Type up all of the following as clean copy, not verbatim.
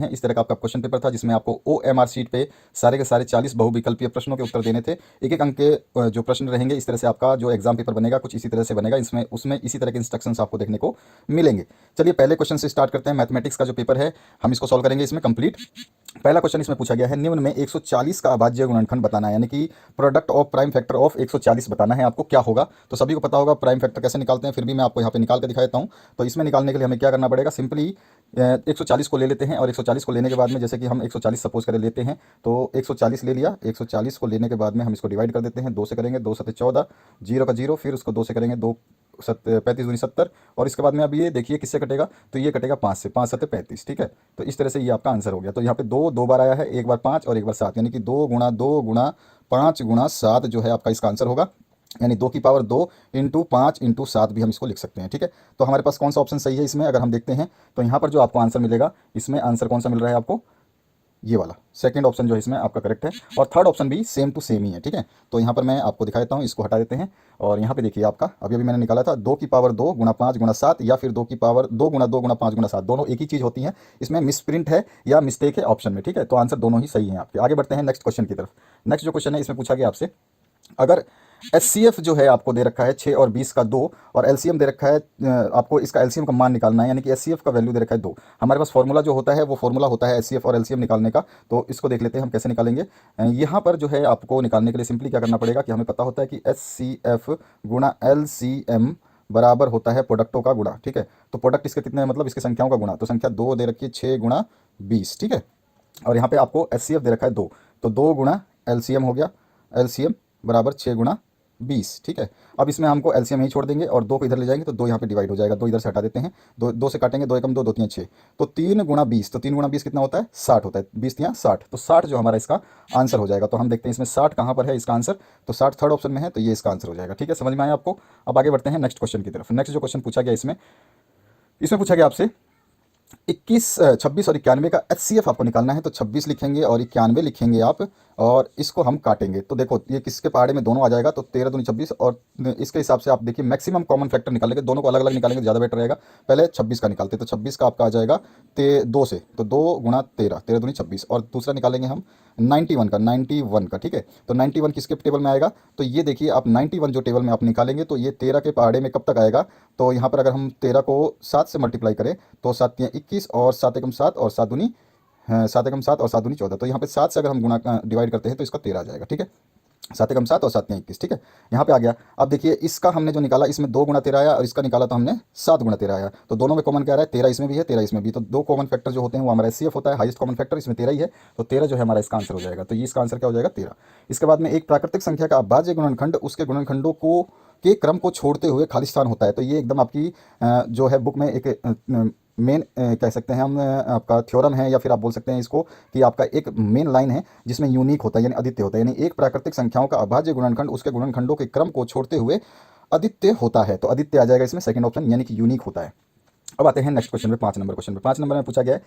इस तरह का आपका क्वेश्चन पेपर था जिसमें आपको OMR शीट पे सारे के सारे 40 बहुविकल्पीय प्रश्नों के उत्तर देने थे। एक एक अंक के जो प्रश्न रहेंगे, इस तरह से आपका जो एग्जाम पेपर बनेगा कुछ इसी तरह से बनेगा। इसमें उसमें इसी तरह के इंस्ट्रक्शंस आपको देखने को मिलेंगे। चलिए पहले क्वेश्चन से स्टार्ट करते हैं। मैथमेटिक्स का जो पेपर है हम इसको सॉल्व करेंगे इसमें कंप्लीट। पहला क्वेश्चन इसमें पूछा गया है, निम्न में 140 का अभाज्य गुणनखंड बताना है, यानी कि product of prime factor of 140 बताना है आपको। क्या होगा तो सभी को पता होगा प्राइम फैक्टर कैसे निकालते हैं, फिर भी मैं आपको यहाँ पे निकाल के दिखा देता हूँ। तो इसमें निकालने के लिए हमें क्या करना पड़ेगा, सिंपली 140 को ले लेते हैं और 140 को लेने के बाद में जैसे कि हम 140 सपोज करें लेते हैं तो 140 ले लिया। 140 को लेने के बाद में हम इसको डिवाइड कर देते हैं, 2 से करेंगे, 2 सत्ते 14, 0 का 0, फिर उसको 2 से करेंगे, 2 35 दूनी 70, और इसके बाद में अब ये देखिए किससे कटेगा, तो ये कटेगा 5 से, 5 सत्ते 35। ठीक है, तो इस तरह से ये आपका आंसर हो गया। तो यहाँ पे 2 बार आया है, एक बार 5 और एक बार 7, यानी कि 2 गुणा 2 गुणा 5 गुणा 7 जो है आपका इसका आंसर होगा, यानी 2 की पावर 2 इंटू 5 इंटू 7 भी हम इसको लिख सकते हैं। ठीक है, तो हमारे पास कौन सा ऑप्शन सही है इसमें अगर हम देखते हैं तो यहाँ पर जो आपको आंसर मिलेगा, इसमें आंसर कौन सा मिल रहा है आपको, ये वाला सेकंड ऑप्शन जो है इसमें आपका करेक्ट है, और थर्ड ऑप्शन भी सेम टू सेम ही है। ठीक है, तो यहाँ पर मैं आपको दिखा देता हूँ, इसको हटा देते हैं और यहाँ पे देखिए आपका अभी अभी मैंने निकाला था 2 की पावर 2 गुणा 5 गुणा 7, या फिर 2 की पावर 2 गुणा 2 गुणा 5 गुणा 7, दोनों एक ही चीज़ होती है। इसमें मिसप्रिंट है या मिस्टेक है ऑप्शन में। ठीक है, तो आंसर दोनों ही सही है आपके। आगे बढ़ते हैं नेक्स्ट क्वेश्चन की तरफ। नेक्स्ट जो क्वेश्चन है इसमें पूछा गया आपसे, अगर HCF जो है आपको दे रखा है 6 और 20 का 2, और LCM दे रखा है आपको इसका LCM का मान निकालना है, यानी कि HCF का वैल्यू दे रखा है 2। हमारे पास फॉर्मूला जो होता है वो फॉर्मूला होता है HCF और LCM निकालने का। तो इसको देख लेते हैं हम कैसे निकालेंगे। यहाँ पर जो है आपको निकालने के लिए सिंपली क्या करना पड़ेगा कि हमें पता होता है कि HCF गुणा LCM बराबर होता है प्रोडक्टों का गुणा। ठीक है, तो प्रोडक्ट इसके कितने हैं, मतलब इसकी संख्याओं का गुणा, तो संख्या 2 दे रखी है 6 गुणा 20। ठीक है, और यहाँ पे आपको HCF दे रखा है 2, तो 2 गुणा LCM हो गया, LCM बराबर 6 गुणा 20। ठीक है, अब इसमें हमको LCM ही छोड़ देंगे और 2 को इधर ले जाएंगे तो 2 यहाँ पे डिवाइड हो जाएगा, 2 इधर से हटा देते हैं, 2 से काटेंगे, 2 एकम 2, 2 3 6, तो 3 गुणा 20, तो 3 गुणा 20 कितना होता है, 60 होता है, 20 3 60, तो 60 जो हमारा इसका आंसर हो जाएगा। तो हम देखते हैं इसमें 60 कहाँ पर है इसका आंसर, तो 60 थर्ड ऑप्शन में है, तो ये इसका आंसर हो जाएगा। ठीक है, समझ में आया आपको। अब आगे बढ़ते हैं नेक्स्ट क्वेश्चन की तरफ। नेक्स्ट जो क्वेश्चन पूछा गया इसमें पूछा गया आपसे 21, 26 और 91 का HCF आपको निकालना है। तो 26 लिखेंगे और 91 लिखेंगे आप, और इसको हम काटेंगे तो देखो ये किसके पहाड़े में दोनों आ जाएगा, तो 13 दूनी 26, और इसके हिसाब से आप देखिए मैक्सिमम कॉमन फैक्टर निकालेंगे, दोनों को अलग अलग निकालेंगे तो ज़्यादा बेटर रहेगा। पहले 26 का निकालते, तो 26 का आपका आ जाएगा 2 से, तो 2 गुणा 13, 13 दूनी 26, और दूसरा निकालेंगे हम 91 का। ठीक है, तो 91 किसके टेबल में आएगा, तो ये देखिए आप 91 जो टेबल में आप निकालेंगे तो ये 13 के पहाड़े में कब तक आएगा, तो यहाँ पर अगर हम 13 को 7 से मल्टीप्लाई करें तो 7 तियां 21, और 7 एकम 7, और 7 दूनी 7 एकम 7, और 7 दूनी 14, तो यहाँ पे 7 से अगर हम गुणा डिवाइड करते हैं तो इसका 13 आ जाएगा। ठीक है, 7 एकम 7 और 7 तियां 21। ठीक है, यहाँ पे आ गया। अब देखिए इसका हमने जो निकाला इसमें 2 गुणा 13 आया, और इसका निकाला तो हमने 7 गुणा 13 आया, तो दोनों में कॉमन क्या आ रहा है, 13 इसमें भी है 13 इसमें भी, तो 2 कॉमन फैक्टर जो होते हैं वो हमारा HCF होता है, हाईएस्ट कॉमन फैक्टर इसमें 13 ही है, तो 13 जो है हमारा इसका आंसर हो जाएगा। तो ये इसका आंसर क्या हो जाएगा, 13। इसके बाद में एक प्राकृतिक संख्या का अभाज्य गुणनखंड उसके गुणनखंडों को के क्रम को छोड़ते हुए खाली स्थान होता है। तो ये एकदम आपकी जो है बुक में एक मेन कह सकते हैं हम आपका थ्योरम है, या फिर आप बोल सकते हैं इसको कि आपका एक मेन लाइन है जिसमें यूनिक होता है, यानी अद्वितीय होता है, यानी एक प्राकृतिक संख्याओं का अभाज्य गुणनखंड उसके गुणनखंडों के क्रम को छोड़ते हुए अद्वितीय होता है। तो अद्वितीय आ जाएगा इसमें सेकंड ऑप्शन, यानी कि यूनिक होता है। अब आते हैं नेक्स्ट क्वेश्चन पे, 5 नंबर क्वेश्चन पे। 5 नंबर में पूछा गया है,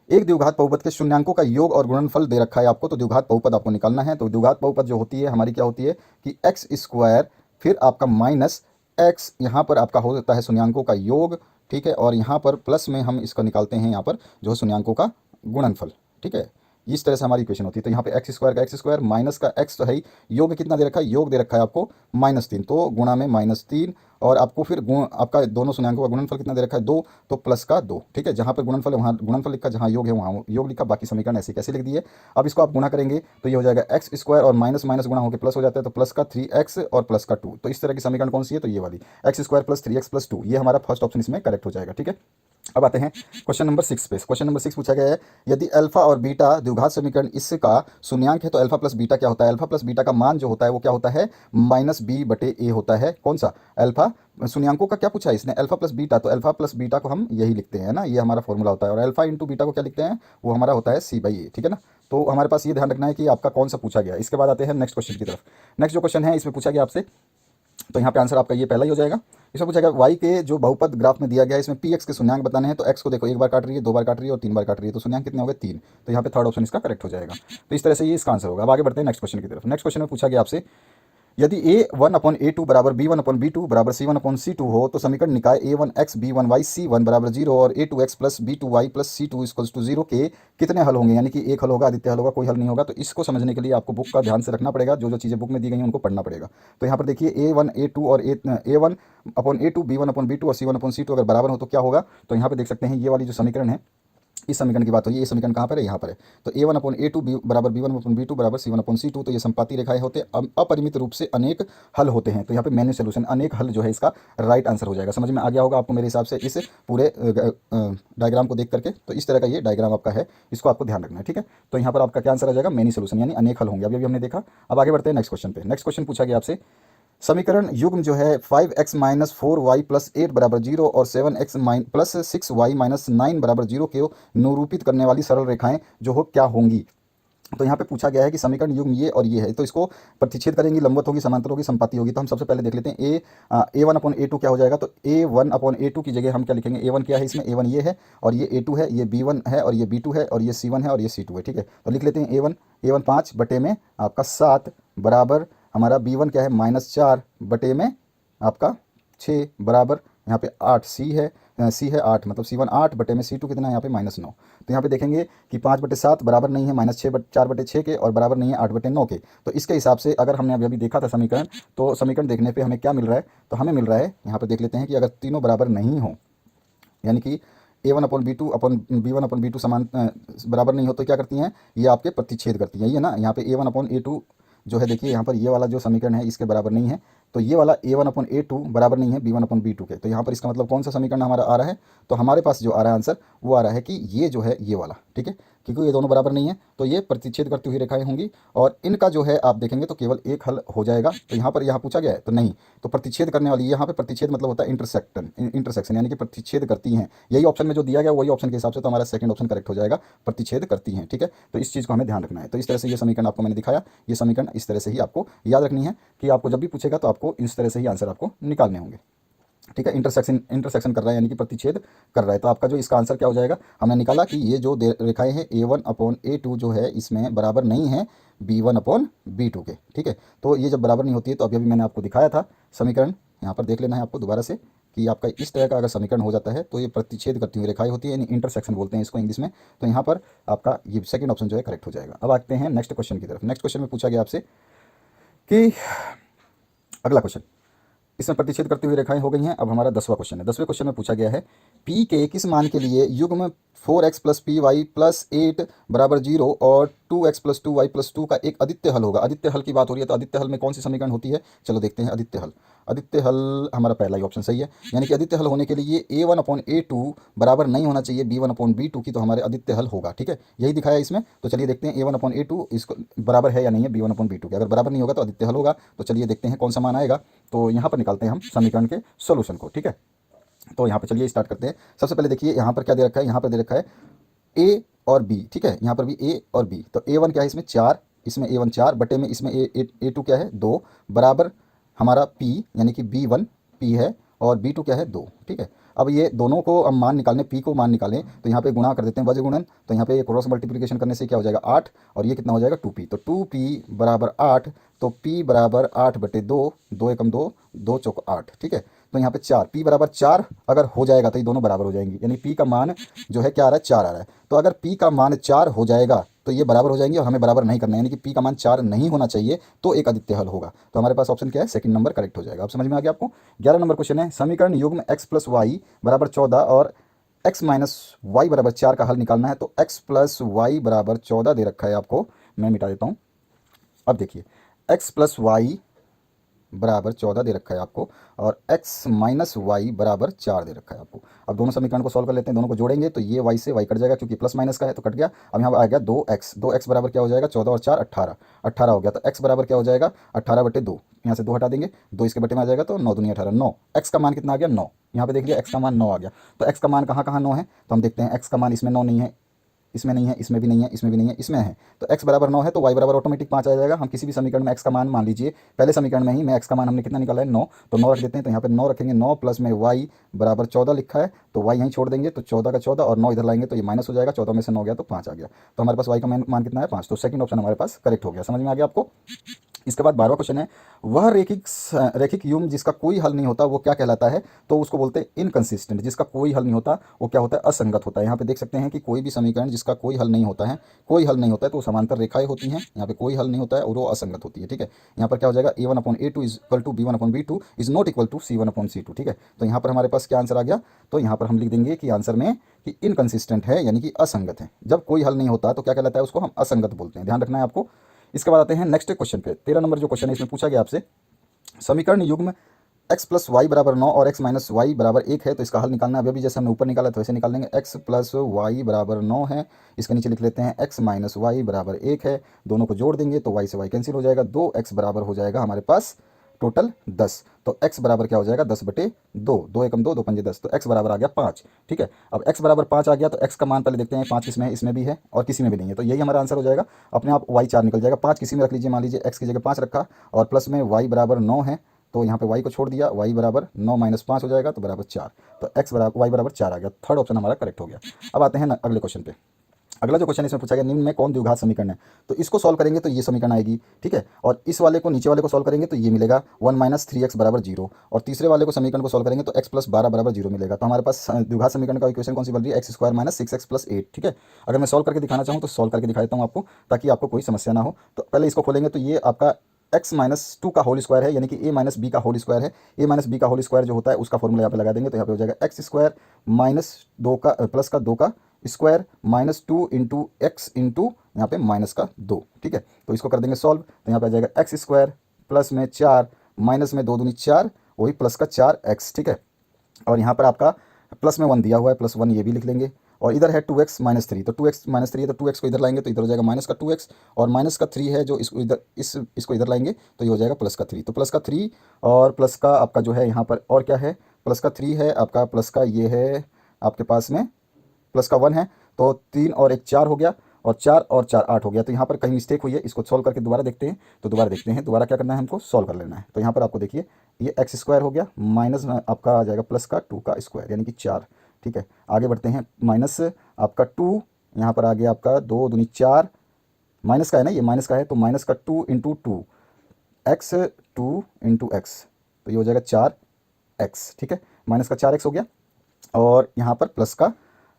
एक द्विघात बहुपद के शून्यांकों का योग और गुणनफल दे रखा है आपको। तो द्विघात बहुपद आपको निकालना है। तो द्विघात बहुपद जो होती है हमारी क्या होती है कि एक्स स्क्वायर फिर आपका माइनस एक्स, यहाँ पर आपका होता है शून्यांकों का योग। ठीक है, और यहाँ पर प्लस में हम इसको निकालते हैं, यहाँ पर जो है शून्यांकों का गुणनफल। ठीक है, इस तरह से हमारी इक्वेशन होती है। तो यहाँ पे एक्स स्क्वायर का एक्स स्क्वायर माइनस का एक्स तो है ही, योग कितना दे रखा है, योग दे रखा है आपको -3, तो गुणा में -3, और आपको फिर गुण आपका दोनों शून्यांकों का गुणनफल कितना दे रखा है 2, तो प्लस का 2। ठीक है, जहाँ पर गुणनफल है वहाँ गुणनफल लिखा, जहाँ योग है वहाँ योग लिखा, बाकी समीकरण ऐसे कैसे लिख दिए। अब इसको आप गुणा करेंगे तो ये हो जाएगा एक्स स्क्वायर और माइनस माइनस गुणा होकर प्लस हो जाता है, तो प्लस का 3x और प्लस का 2। तो इस तरह की समीकरण कौन सी है, तो ये वाली x square plus 3x plus 2, ये हमारा फर्स्ट ऑप्शन इसमें करेक्ट हो जाएगा। ठीक है, अब आते हैं क्वेश्चन नंबर 6 पे। क्वेश्चन नंबर 6 पूछा गया है, यदि अल्फा और बीटा द्विघात समीकरण इसका शून्यांक है तो अल्फा प्लस बीटा क्या होता है। अल्फा प्लस बीटा का मान जो होता है वो क्या होता है, -b/a होता है। कौन सा, अल्फा, शून्यांकों का क्या पूछा है इसने, अल्फा प्लस बीटा, तो अल्फा प्लस बीटा को हम यही लिखते हैं ना, ये हमारा फॉर्मूला होता है, और अल्फा इंटू बीटा को क्या लिखते हैं, वो हमारा होता है c/a। ठीक है ना, तो हमारे पास ये ध्यान रखना है कि आपका कौन सा पूछा गया। इसके बाद आते हैं नेक्स्ट क्वेश्चन की तरफ। नेक्स्ट जो क्वेश्चन है इसमें पूछा गया आपसे, तो यहाँ पे आंसर आपका ये पहला ही हो जाएगा। इसमें पूछा गया y के जो बहुपद ग्राफ में दिया गया है इसमें px के शून्यांक बताने हैं। तो x को देखो एक बार काट रही है, 2 बार काट रही है और 3 बार काट रही है, तो शून्यांक कितने हो गए 3, तो यहाँ पे थर्ड ऑप्शन इसका करेक्ट हो जाएगा। तो इस तरह से ये इसका आंसर होगा। अब आगे बढ़ते हैं नेक्स्ट क्वेश्चन की तरफ। नेक्स्ट क्वेश्चन में पूछा गया आपसे यदि a1/a2 बराबर b1/b2 बराबर c1/c2 हो तो समीकरण निकाय a1x b1y c1 बराबर 0 और a2x plus b2y plus c2 equals to 0 के कितने हल होंगे। यानी कि एक हल होगा, आदित्य हल होगा, कोई हल नहीं होगा। तो इसको समझने के लिए आपको बुक का ध्यान से रखना पड़ेगा, जो जो चीज़ें बुक में दी गई हैं उनको पढ़ना पड़ेगा। तो यहाँ पर देखिए a1 a2 और a1/a2 b1/b2 और c1/c2 अगर बराबर हो तो क्या होगा। तो यहाँ पर देख सकते हैं ये वाली जो समीकरण है, इस समीकरण की बात हुई है। ये समीकरण कहाँ पर है, यहाँ पर है। तो a1/a2 बराबर b1/b2 बराबर c1/c2। तो ये संपाती रेखाएं होते अपरिमित रूप से अनेक हल होते हैं। तो यहाँ पे मैन्यू सोल्यूशन अनेक हल जो है इसका राइट आंसर हो जाएगा। समझ में आ गया होगा आपको मेरे हिसाब से इस पूरे डायग्राम को देख करके। तो इस तरह का ये डायग्राम आपका है, इसको आपको ध्यान रखना है, ठीक है। तो यहाँ पर आपका क्या आंसर आ जाएगा, मैनी सोल्यूशन, यानी अनेक हल होंगे। अभी हमने देखा। अब आगे बढ़ते हैं नेक्स्ट क्वेश्चन पे। नेक्स्ट क्वेश्चन पूछा गया आपसे, समीकरण युग्म जो है 5x माइनस 4y प्लस 8 बराबर 0 और 7x प्लस 6y माइनस 9 बराबर 0 को निरूपित करने वाली सरल रेखाएं जो हो क्या होंगी। तो यहाँ पे पूछा गया है कि समीकरण युग्म ये और ये है, तो इसको प्रतिच्छेद करेंगी, लंबवत होगी, समांतर होगी, संपाती होगी। तो हम सबसे पहले देख लेते हैं a1/a2 क्या हो जाएगा। तो a1/a2 की जगह हम क्या लिखेंगे, a1 क्या है इसमें, a1 ये है और ये a2 है, ये b1 है और ये b2 है और ये c1 है और ये c2 है, ठीक है। तो लिख लेते हैं a1 5 बटे में आपका 7 बराबर हमारा b1 क्या है -4 बटे में आपका 6 बराबर यहाँ पे 8 c है 8, मतलब c1 8 बटे में c2 कितना है यहाँ पे -9। तो यहाँ पे देखेंगे कि 5/7 बराबर नहीं है -4/6 के और बराबर नहीं है 8/9 के। तो इसके हिसाब से अगर हमने अभी देखा था समीकरण, तो समीकरण देखने पे हमें क्या मिल रहा है, तो हमें मिल रहा है यहाँ पे देख लेते हैं कि अगर तीनों बराबर नहीं हो, यानी कि a1/b2 समान बराबर नहीं हो, तो क्या करती हैं ये आपके प्रतिच्छेद करती हैं। ये ना यहाँ पे a1/a2 जो है, देखिए यहाँ पर ये वाला जो समीकरण है इसके बराबर नहीं है। तो ये वाला a1/a2 बराबर नहीं है b1/b2 के। तो यहाँ पर इसका मतलब कौन सा समीकरण हमारा आ रहा है, तो हमारे पास जो आ रहा है आंसर वो आ रहा है कि ये जो है ये वाला, ठीक है। क्योंकि ये दोनों बराबर नहीं है तो ये प्रतिच्छेद करती हुई रेखाएं होंगी और इनका जो है आप देखेंगे तो केवल एक हल हो जाएगा। तो यहाँ पर पूछा गया है तो नहीं, तो प्रतिच्छेद करने वाली, यहाँ पे प्रतिच्छेद मतलब होता है इंटरसेक्शन, यानी कि प्रतिच्छेद करती हैं। यही ऑप्शन में जो दिया गया वही ऑप्शन के हिसाब से तो हमारा सेकंड ऑप्शन करेक्ट हो जाएगा, प्रतिच्छेद करती हैं, ठीक है। तो इस चीज़ को हमें ध्यान रखना है। तो इस तरह से ये समीकरण आपको मैंने दिखाया, ये समीकरण इस तरह से ही आपको याद रखनी है कि आपको जब भी पूछेगा तो आपको इस तरह से ही आंसर आपको निकालने होंगे, ठीक है। इंटरसेक्शन कर रहा है यानी कि प्रतिच्छेद कर रहा है। तो आपका जो इसका आंसर क्या हो जाएगा, हमने निकाला कि ये जो रेखाएं हैं a1/a2 जो है इसमें बराबर नहीं है b1/b2 के, ठीक है। तो ये जब बराबर नहीं होती है तो अभी मैंने आपको दिखाया था समीकरण, यहाँ पर देख लेना है आपको दोबारा से कि आपका इस तरह का अगर समीकरण हो जाता है तो ये प्रतिच्छेद करती हुई रेखाएं होती है, यानी इंटरसेक्शन बोलते हैं इसको इंग्लिश में। तो यहाँ पर आपका ये सेकंड ऑप्शन जो है करेक्ट हो जाएगा। अब आते हैं नेक्स्ट क्वेश्चन की तरफ। नेक्स्ट क्वेश्चन में पूछा गया आपसे कि अगला क्वेश्चन, इसमें प्रतिच्छेद करती हुई रेखाएं हो गई हैं। अब हमारा 10वां क्वेश्चन है। 10वें क्वेश्चन में पूछा गया है p के किस मान के लिए युग्म 4x plus P Y plus 8 बराबर 0 और 2x प्लस 2y प्लस 2 का एक अदित्य हल होगा। अदित्य हल की बात हो रही है, तो अदित्य हल में कौन सी समीकरण होती है, चलो देखते हैं। अदित्य हल, अदित्य हल हमारा पहला ही ऑप्शन सही है, यानी कि अदित्य हल होने के लिए a1/a2 बराबर नहीं होना चाहिए b1/b2 की, तो हमारे अदित्य हल होगा, ठीक है। यही दिखाया इसमें। तो चलिए देखते हैं a1/a2 इसको बराबर है या नहीं है b1/b2 के। अगर बराबर नहीं होगा तो अदित्य हल होगा। तो चलिए देखते हैं कौन सा मान आएगा। तो यहाँ पर निकालते हैं हम समीकरण के सोल्यूशन को, ठीक है। तो यहाँ पर चलिए स्टार्ट करते हैं। सबसे पहले देखिए यहाँ पर क्या दे रखा है, यहाँ पर दे रखा है a और b, ठीक है। यहाँ पर भी a और b। तो a1 क्या है इसमें 4, इसमें a1 4 बटे में इसमें a2 क्या है 2 बराबर हमारा p, यानी कि b1 p है और b2 क्या है 2, ठीक है। अब ये दोनों को हम मान निकालने, p को मान निकालें तो यहाँ पे गुणा कर देते हैं, वज्र गुणन। तो यहाँ पे क्रॉस मल्टीप्लिकेशन करने से क्या हो जाएगा 8 और ये कितना हो जाएगा 2p। तो 2p बराबर 8, तो p बराबर 8/2, 2 एकम 2, 2 चौक 8, ठीक है। तो यहाँ पे 4, p बराबर 4 अगर हो जाएगा तो ये दोनों बराबर हो जाएंगी, यानी p का मान जो है क्या आ रहा है 4 आ रहा है। तो अगर p का मान 4 हो जाएगा तो ये बराबर हो जाएंगे और हमें बराबर नहीं करना है, यानी कि p का मान 4 नहीं होना चाहिए, तो एक अदित्य हल होगा। तो हमारे पास ऑप्शन क्या है, सेकंड नंबर करेक्ट हो जाएगा। अब समझ में आ गया आपको। 11 नंबर क्वेश्चन है, समीकरण युग्म x प्लस वाई बराबर 14 और x माइनस वाई बराबर 4 का हल निकालना है। तो x प्लस वाई बराबर 14 दे रखा है आपको, मैं मिटा देता हूँ। अब देखिए x प्लस वाई बराबर 14 दे रखा है आपको और x माइनस वाई बराबर 4 दे रखा है आपको। अब दोनों समीकरण को सॉल्व कर लेते हैं, दोनों को जोड़ेंगे तो ये y से y कट जाएगा, क्योंकि प्लस माइनस का है तो कट गया। अब यहाँ आ गया 2x बराबर क्या हो जाएगा 14 और 4 18 हो गया। तो x बराबर क्या हो जाएगा 18/2, यहाँ से 2 हटा देंगे, 2 इसके बटे में आ जाएगा तो 9 दूनी 18, 9। x का मान कितना आ गया 9, यहाँ पे देख लिया x का मान 9 आ गया। तो x का मान कहाँ कहाँ 9 है, तो हम देखते हैं x का मान इसमें 9 नहीं है, इसमें नहीं है, इसमें भी नहीं है, इसमें भी नहीं है, इसमें है। तो x बराबर 9 है तो y बराबर ऑटोमेटिक 5 आ जाएगा। हम किसी भी समीकरण में x का मान मान लीजिए, पहले समीकरण में ही मैं x का मान हमने कितना निकाला है 9, तो 9 रख देते हैं। तो यहाँ पे 9 रखेंगे, 9 प्लस में y बराबर 14 लिखा है, तो y यहीं छोड़ देंगे, तो 14 का 14 और 9 इधर लाएंगे तो ये माइनस हो जाएगा, 14 में से 9 गया तो 5 आ गया। तो हमारे पास y का मान कितना है 5, तो सेकंड ऑप्शन हमारे पास करेक्ट हो गया। समझ में आ गया आपको। इसके बाद 12वां क्वेश्चन है, वह रैखिक युग्म जिसका कोई हल नहीं होता वो क्या कहलाता है? तो उसको बोलते हैं इनकंसिस्टेंट। जिसका कोई हल नहीं होता वो क्या होता है? असंगत होता है। यहाँ पे देख सकते हैं कि कोई भी समीकरण जिसका कोई हल नहीं होता है, कोई हल नहीं होता है तो समांतर रेखाएं होती हैं। यहाँ पे कोई हल नहीं होता है और वो असंगत होती है। ठीक है, यहाँ पर क्या हो जाएगा? a1/a2 is equal to b1/b2 is not equal to c1/c2। ठीक है, तो यहाँ पर हमारे पास क्या आंसर आ गया? तो यहाँ पर हम लिख देंगे कि आंसर में कि इनकंसिस्टेंट है, यानी कि असंगत है। जब कोई हल नहीं होता तो क्या कहलाता है? उसको हम असंगत बोलते हैं। ध्यान रखना है आपको। इसके बाद आते हैं नेक्स्ट क्वेश्चन पे। 13 नंबर जो क्वेश्चन है इसमें पूछा गया आपसे, समीकरण युग्म x प्लस वाई बराबर 9 और x माइनस वाई बराबर 1 है, तो इसका हल निकालना है। अभी जैसे हमने ऊपर निकाला तो वैसे निकाल लेंगे। x प्लस वाई बराबर 9 है, इसके नीचे लिख लेते हैं x माइनस वाई बराबर 1 है। दोनों को जोड़ देंगे तो y से y कैंसिल हो जाएगा। 2x बराबर हो जाएगा हमारे पास टोटल 10। तो x बराबर क्या हो जाएगा? 10/2। 2 एकम 2, 2 पंजे 10, तो x बराबर आ गया 5। ठीक है, अब x बराबर 5 आ गया तो x का मान पहले देखते हैं। 5 किस में है? इसमें भी है और किसी में भी नहीं है, तो यही हमारा आंसर हो जाएगा। अपने आप y 4 निकल जाएगा। 5 किसी में रख लीजिए, मान लीजिए x की जगह 5 रखा और प्लस में y बराबर 9 है, तो यहाँ पे y को छोड़ दिया, y बराबर 9 माइनस 5 हो जाएगा तो बराबर 4। तो x बराबर y बराबर 4 आ गया। थर्ड ऑप्शन हमारा करेक्ट हो गया। अब आते हैं अगले क्वेश्चन पे। अगला जो क्वेश्चन इसमें पूछा गया, निम्न में कौन द्विघात समीकरण है? तो इसको सॉल्व करेंगे तो ये समीकरण आएगी। ठीक है, और इस वाले को नीचे वाले को सॉल्व करेंगे तो ये मिलेगा 1 माइनस 3x बराबर 0, और तीसरे वाले को समीकरण को सॉल्व करेंगे तो x प्लस 12 बराबर 0 मिलेगा। तो हमारे पास द्विघात समीकरण का इक्वेशन कौन सी बन रही है? X square minus 6x plus 8। ठीक है, अगर मैं सॉल्व करके दिखाना चाहूँ तो सॉल्व करके दिखा देता हूँ आपको, ताकि आपको कोई समस्या ना हो। तो पहले इसको खोलेंगे तो ये आपका x माइनस 2 का होल स्क्वायर है, यानी कि a माइनस बी का होल स्क्वायर है। a माइनस बी का होल स्क्वायर जो होता है उसका फॉर्मूला यहाँ पे लगा देंगे, तो यहाँ पे हो जाएगा एक्स स्क्वायर माइनस 2 का प्लस का 2 का square minus 2 into x into यहाँ पे माइनस का 2। ठीक है, तो इसको कर देंगे सॉल्व, तो यहाँ पे आ जाएगा एक्स स्क्वायर प्लस में 4 माइनस में 2 दूनी 4, वही प्लस का 4x। ठीक है, और यहाँ पर आपका प्लस में 1 दिया हुआ है, प्लस 1 ये भी लिख लेंगे। और इधर है 2x माइनस 3, तो 2x माइनस 3 है तो 2x को इधर लाएंगे तो इधर हो जाएगा माइनस का 2x, और माइनस का 3 है जो इसको इधर इसको इधर लाएंगे तो ये हो जाएगा प्लस का 3। तो प्लस का 3 और प्लस का आपका जो है यहाँ पर और क्या है? प्लस का 3 है आपका, प्लस का ये है आपके पास में प्लस का 1 है, तो 3 और 1 4 हो गया, और 4 और 4 8 हो गया। तो यहाँ पर कहीं मिस्टेक हुई है, इसको सॉल्व करके दोबारा देखते हैं। तो दोबारा देखते हैं, दोबारा क्या करना है हमको? सॉल्व कर लेना है। तो यहाँ पर आपको देखिए ये एक्स स्क्वायर हो गया, माइनस आपका आ जाएगा प्लस का 2 का स्क्वायर यानी कि 4। ठीक है, आगे बढ़ते हैं। माइनस आपका 2, यहाँ पर आ गया आपका 2 दूनी 4, माइनस का है ना, ये माइनस का है तो माइनस का 2 इंटू 2 एक्स, 2 इंटू एक्स, तो ये हो जाएगा 4x। ठीक है, माइनस का 4x हो गया, और यहाँ पर प्लस का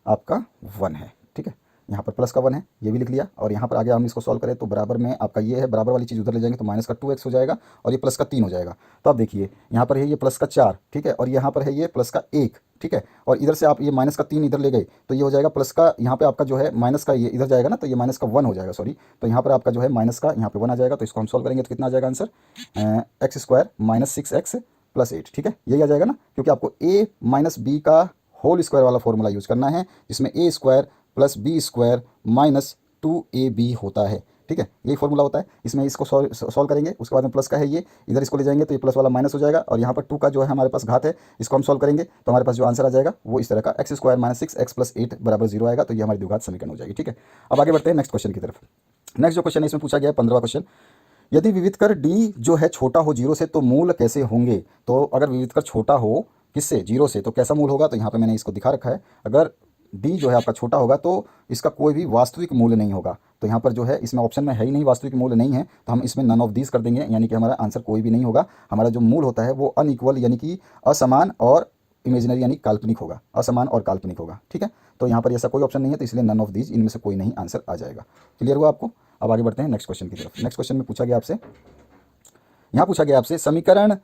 आपका 1 है। ठीक है, यहाँ पर प्लस का 1 है, ये भी लिख लिया। और यहाँ पर आगे हम इसको सॉल्व करें तो बराबर में आपका ये है, बराबर वाली चीज़ उधर ले जाएंगे तो माइनस का 2x हो जाएगा, और ये प्लस का 3 हो जाएगा। तो आप देखिए यहाँ पर है ये प्लस का 4, ठीक है, और यहाँ पर है ये प्लस का 1। ठीक है, और इधर से आप ये माइनस का 3 इधर ले गए तो ये हो जाएगा प्लस का, यहाँ पे आपका जो है माइनस का ये इधर जाएगा ना, तो ये माइनस का 1 हो जाएगा, सॉरी। तो यहाँ पर आपका जो है माइनस का यहाँ पे 1 आ जाएगा, तो इसको हम सॉल्व करेंगे तो कितना आ जाएगा answer? X square minus 6x plus 8। ठीक है, यही आ जाएगा ना, क्योंकि आपको a माइनस बी का होल स्क्वायर वाला फॉर्मूला यूज करना है, जिसमें a square plus B square minus 2ab होता है। ठीक है, यही फॉर्मूला होता है। इसमें इसको सॉल्व करेंगे, उसके बाद में प्लस का है ये, इधर इसको ले जाएंगे तो ये प्लस वाला माइनस हो जाएगा, और यहाँ पर 2 का जो है हमारे पास घात है, इसको हम सॉल्व करेंगे तो हमारे पास जो आंसर आ जाएगा वो इस तरह का x square minus 6x plus 8 बराबर 0 आएगा। तो ये हमारी द्विघात समीकरण हो जाएगी। ठीक है, अब आगे बढ़ते हैं नेक्स्ट क्वेश्चन की तरफ। नेक्स्ट जो क्वेश्चन है इसमें पूछा गया है 15वां क्वेश्चन, यदि विविध कर d जो है छोटा हो 0 से तो मूल कैसे होंगे? तो अगर विविध कर छोटा हो किससे? 0 से, तो कैसा मूल होगा? तो यहाँ पे मैंने इसको दिखा रखा है। अगर d जो है आपका छोटा होगा तो इसका कोई भी वास्तविक मूल्य नहीं होगा। तो यहाँ पर जो है इसमें ऑप्शन में है ही नहीं, वास्तविक मूल्य नहीं है, तो हम इसमें नन ऑफ दीज कर देंगे, यानी कि हमारा आंसर कोई भी नहीं होगा। हमारा जो मूल होता है वो अनइक्वल यानी कि असमान और इमेजिनरी यानी काल्पनिक होगा, असमान और काल्पनिक होगा। ठीक है, तो यहाँ पर ऐसा कोई ऑप्शन नहीं है, तो इसलिए नन ऑफ दीज इनमें से कोई नहीं आंसर आ जाएगा। क्लियर हुआ आपको? अब आगे बढ़ते हैं नेक्स्ट क्वेश्चन की तरफ। नेक्स्ट क्वेश्चन में पूछा गया आपसे, यहाँ पूछा गया आपसे समीकरण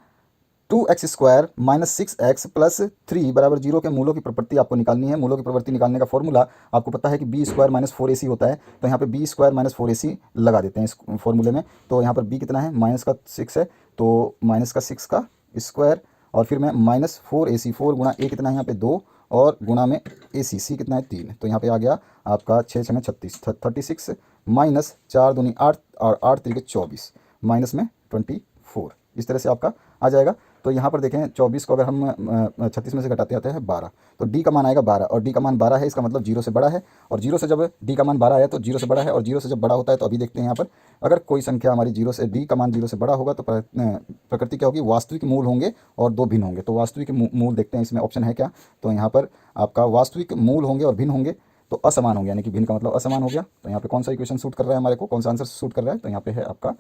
2x square minus 6x plus 3 बराबर 0 के मूलों की प्रवृत्ति आपको निकालनी है। मूलों की प्रवृत्ति निकालने का फॉर्मूला आपको पता है कि बी स्क्वायर माइनस 4ac होता है, तो यहाँ पे बी स्क्वायर माइनस 4ac लगा देते हैं इस फॉर्मूले में। तो यहाँ पर b कितना है? माइनस का 6 है, तो माइनस का 6 का स्क्वायर, और फिर मैं माइनस 4ac, 4 गुणा a कितना है यहाँ पे 2, और गुणा में ac, c कितना है 3, तो यहाँ पे आ गया आपका 6 6 में 36, 36 माइनस 4 दूनी 8 और 8 तरीके 24 माइनस में 24, इस तरह से आपका आ जाएगा। तो यहाँ पर देखें 24 को अगर हम 36 में से घटाते आते हैं 12, तो d का मान आएगा 12, और d का मान 12 है, इसका मतलब 0 से बड़ा है। और 0 से जब d का मान 12 आया तो 0 से बड़ा है, और 0 से जब बड़ा होता है तो अभी देखते हैं यहाँ पर अगर कोई संख्या हमारी 0 से d का मान 0 से बड़ा होगा तो प्रकृति क्या होगी? वास्तविक मूल होंगे और दो भिन्न होंगे। तो वास्तविक मूल देखते हैं इसमें ऑप्शन है क्या? तो यहाँ पर आपका वास्तविक मूल होंगे और भिन्न होंगे, तो असमान होंगे, यानी कि भिन्न का मतलब असमान हो गया। तो यहाँ पे कौन सा इक्वेशन सूट कर रहा है हमारे को, कौन सा आंसर सूट कर रहा है? तो यहाँ पे है आपका